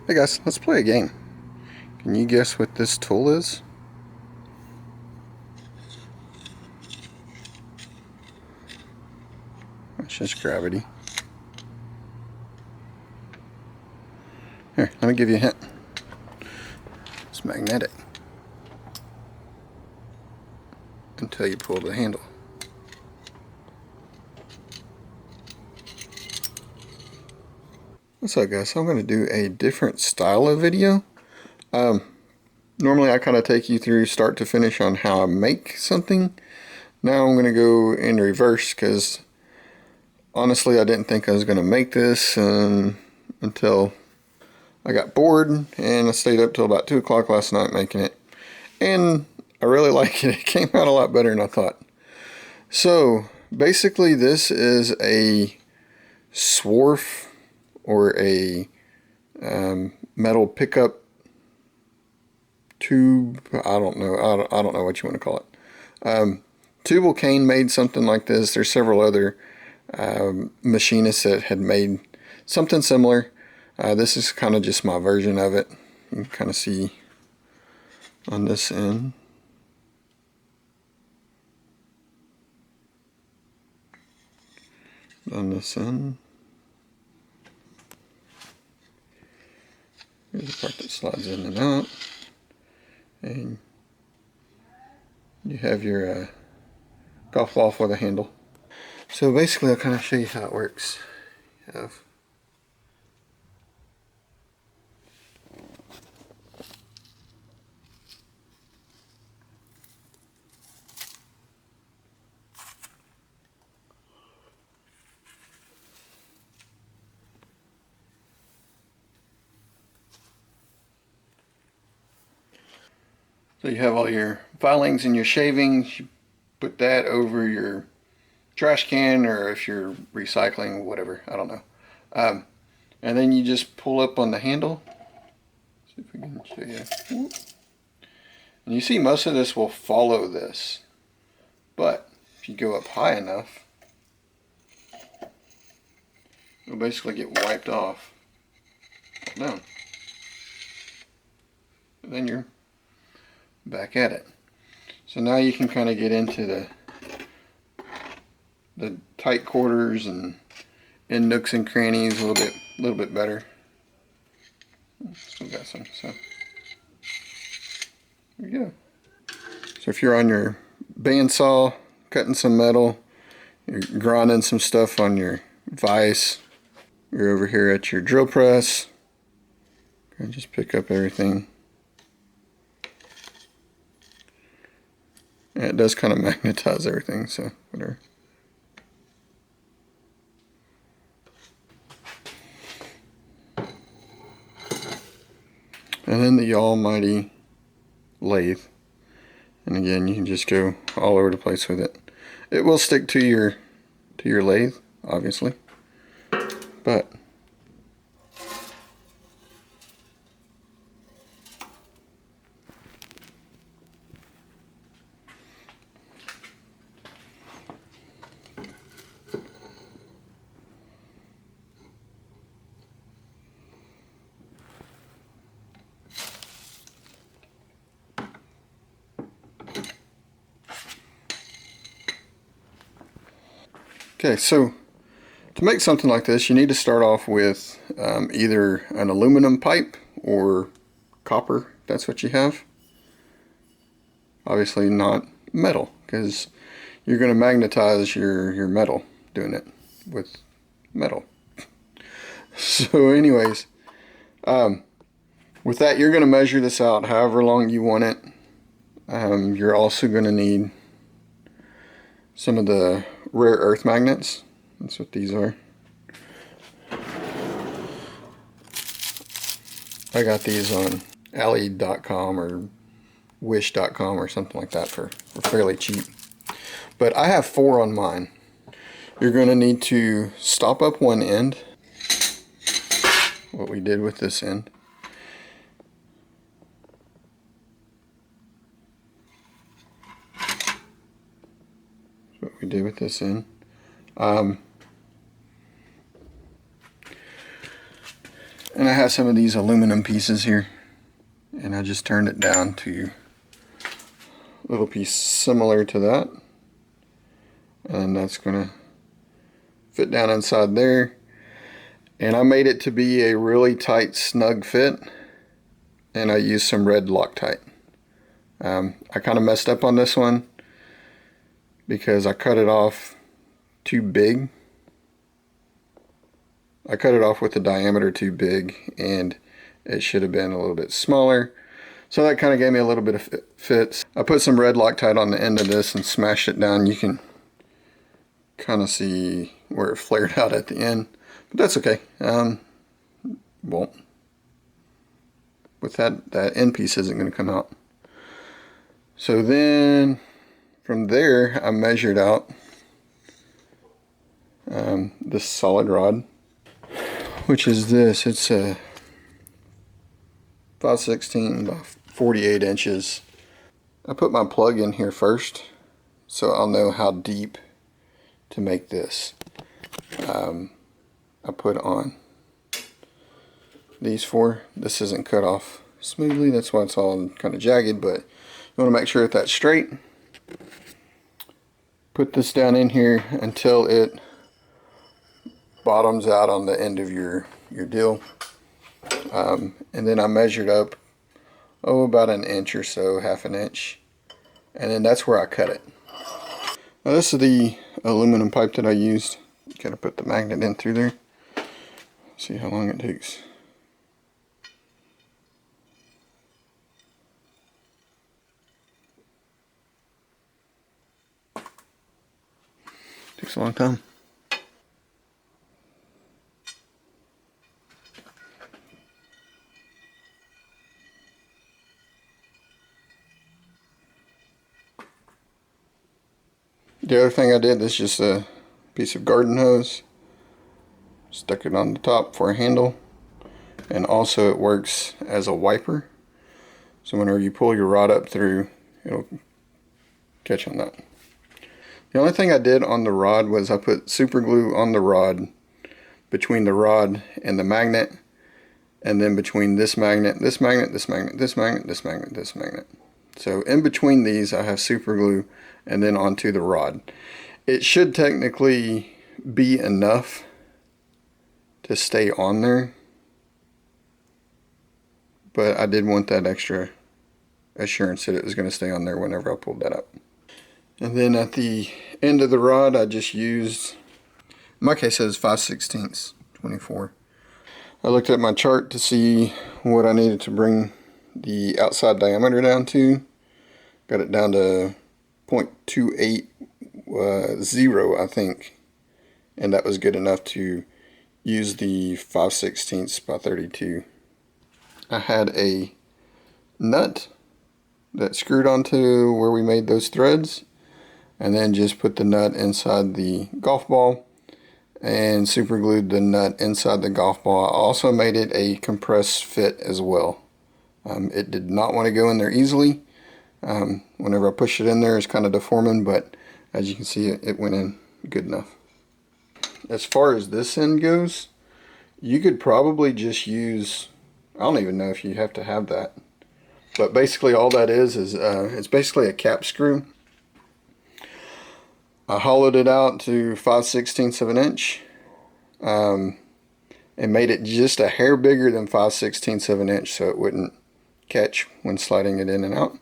Hey guys, let's play a game. Can you guess what this tool is? It's just gravity. Here, let me give you a hint. It's magnetic. Until you pull the handle. What's up guys? I'm going to do a different style of video. Normally I kind of take you through start to finish on how I make something. Now I'm going to go in reverse because honestly I didn't think I was going to make this until I got bored and I stayed up till about 2 o'clock last night making it. And I really like it. It came out a lot better than I thought. So basically this is a swarf or a metal pickup tube. I don't know. I don't know what you want to call it. Tubal Cain made something like this. There's several other machinists that had made something similar. This is kind of just my version of it. You can kind of see on this end. On this end. Here's the part that slides in and out. And you have your golf ball for the handle. So basically I'll kind of show you how it works. You have So you have all your filings and your shavings. You put that over your trash can, or if you're recycling, whatever, I don't know. And then you just pull up on the handle. See if we can show you. And you see most of this will follow this. But if you go up high enough, it'll basically get wiped off. Down. And then you're back at it. So now you can kind of get into the tight quarters and in nooks and crannies a little bit better. Still got some, so there you go. So if you're on your bandsaw cutting some metal, you're grinding some stuff on your vise, you're over here at your drill press, and just pick up everything. And it does kind of magnetize everything, so whatever. And then the almighty lathe. And again, you can just go all over the place with it. It will stick to your lathe, obviously. But okay, so to make something like this, you need to start off with either an aluminum pipe or copper. That's what you have. Obviously not metal, because you're going to magnetize your metal doing it with metal. So anyways, with that, you're going to measure this out however long you want it. You're also going to need some of the rare earth magnets. That's what these are. I got these on Ali.com or Wish.com or something like that for fairly cheap. But I have 4 on mine. You're going to need to stop up one end, what we did with this end. What we did with this end. And And I have some of these aluminum pieces here, and I just turned it down to a little piece similar to that, and that's gonna fit down inside there. And I made it to be a really tight, snug fit, and I used some red Loctite. I kind of messed up on this one because I cut it off too big. I cut it off with the diameter too big, and it should have been a little bit smaller. So that kind of gave me a little bit of fits. I put some red Loctite on the end of this and smashed it down. You can kind of see where it flared out at the end, but that's okay. Won't. With that end piece isn't going to come out. So then from there I measured out this solid rod, which is this. It's a 5/16 by 48 inches. I put my plug in here first so I'll know how deep to make this. I put on these four. This isn't cut off smoothly, that's why it's all kind of jagged, but you want to make sure that that's straight. Put this down in here until it bottoms out on the end of your deal. And then I measured up, about an inch or so, half an inch. And then that's where I cut it. Now this is the aluminum pipe that I used. Gotta put the magnet in through there. See how long it takes. Takes a long time. The other thing I did is just a piece of garden hose. Stuck it on the top for a handle. And also it works as a wiper. So whenever you pull your rod up through, it'll catch on that. The only thing I did on the rod was I put super glue on the rod, between the rod and the magnet, and then between this magnet, this magnet, this magnet, this magnet, this magnet, this magnet. So in between these I have super glue, and then onto the rod. It should technically be enough to stay on there, but I did want that extra assurance that it was going to stay on there whenever I pulled that up. And then at the end of the rod I just used, in my case it was 5/16, 24. I looked at my chart to see what I needed to bring the outside diameter down to. Got it down to 0.280, I think, and that was good enough to use the 5/16 by 32. I had a nut that screwed onto where we made those threads, and then just put the nut inside the golf ball and super glued the nut inside the golf ball. I also made it a compressed fit as well. It did not want to go in there easily. Whenever I push it in there, it's kind of deforming, but as you can see, it went in good enough. As far as this end goes, you could probably just use, I don't even know if you have to have that, but basically all that is it's basically a cap screw. I hollowed it out to 5/16 of an inch, and made it just a hair bigger than 5/16 of an inch so it wouldn't catch when sliding it in and out.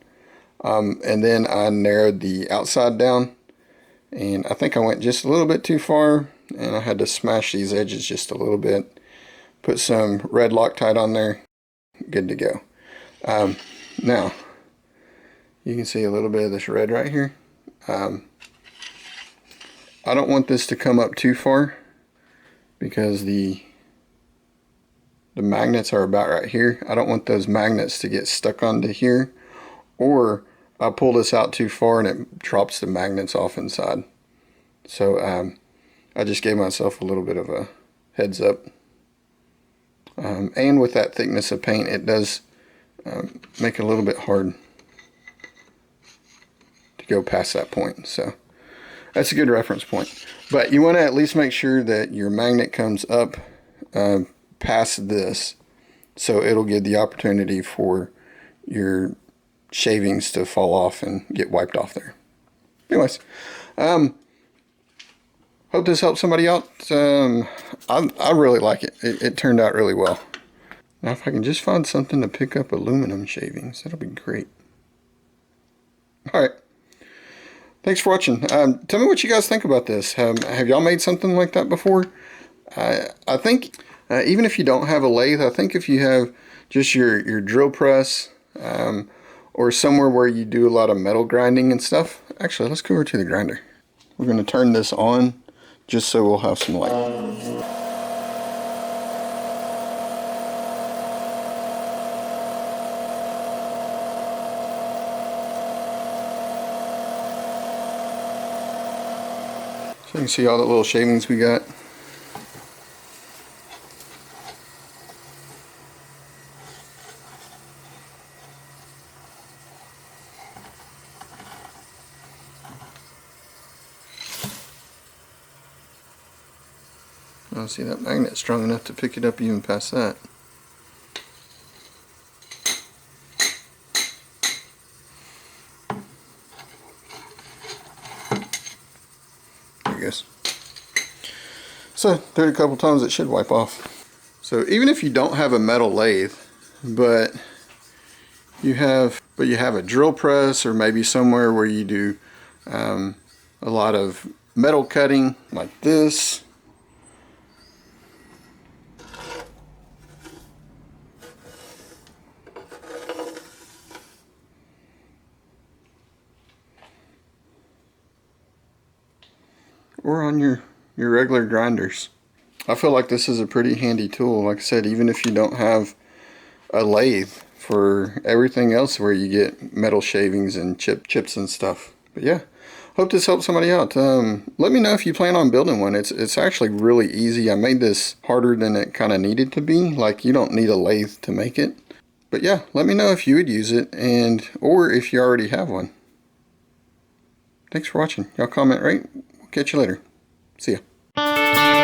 And then I narrowed the outside down, and I think I went just a little bit too far, and I had to smash these edges just a little bit. Put some red Loctite on there, good to go. Now, you can see a little bit of this red right here. I don't want this to come up too far because the magnets are about right here. I don't want those magnets to get stuck onto here, or I pull this out too far and it drops the magnets off inside. So I just gave myself a little bit of a heads up. And with that thickness of paint, it does make it a little bit hard to go past that point. So that's a good reference point. But you want to at least make sure that your magnet comes up past this. so it'll give the opportunity for your shavings to fall off and get wiped off there. Anyways, hope this helps somebody out. I really like it. It turned out really well. Now if I can just find something to pick up aluminum shavings, that'll be great. Alright. Thanks for watching. Tell me what you guys think about this. Have y'all made something like that before? I think even if you don't have a lathe, I think if you have just your drill press or somewhere where you do a lot of metal grinding and stuff. Actually, let's go over to the grinder. We're going to turn this on just so we'll have some light. So you can see all the little shavings we got. I see that magnet strong enough to pick it up even past that. There it goes. So, through it a couple times, it should wipe off. So, even if you don't have a metal lathe, but you have a drill press, or maybe somewhere where you do a lot of metal cutting like this. Or on your regular grinders. I feel like this is a pretty handy tool. Like I said, even if you don't have a lathe, for everything else where you get metal shavings and chips and stuff. But yeah, hope this helps somebody out. Let me know if you plan on building one. It's actually really easy. I made this harder than it kind of needed to be. Like, you don't need a lathe to make it. But yeah, let me know if you would use it, or if you already have one. Thanks for watching. Y'all comment, right? We'll catch you later. See ya.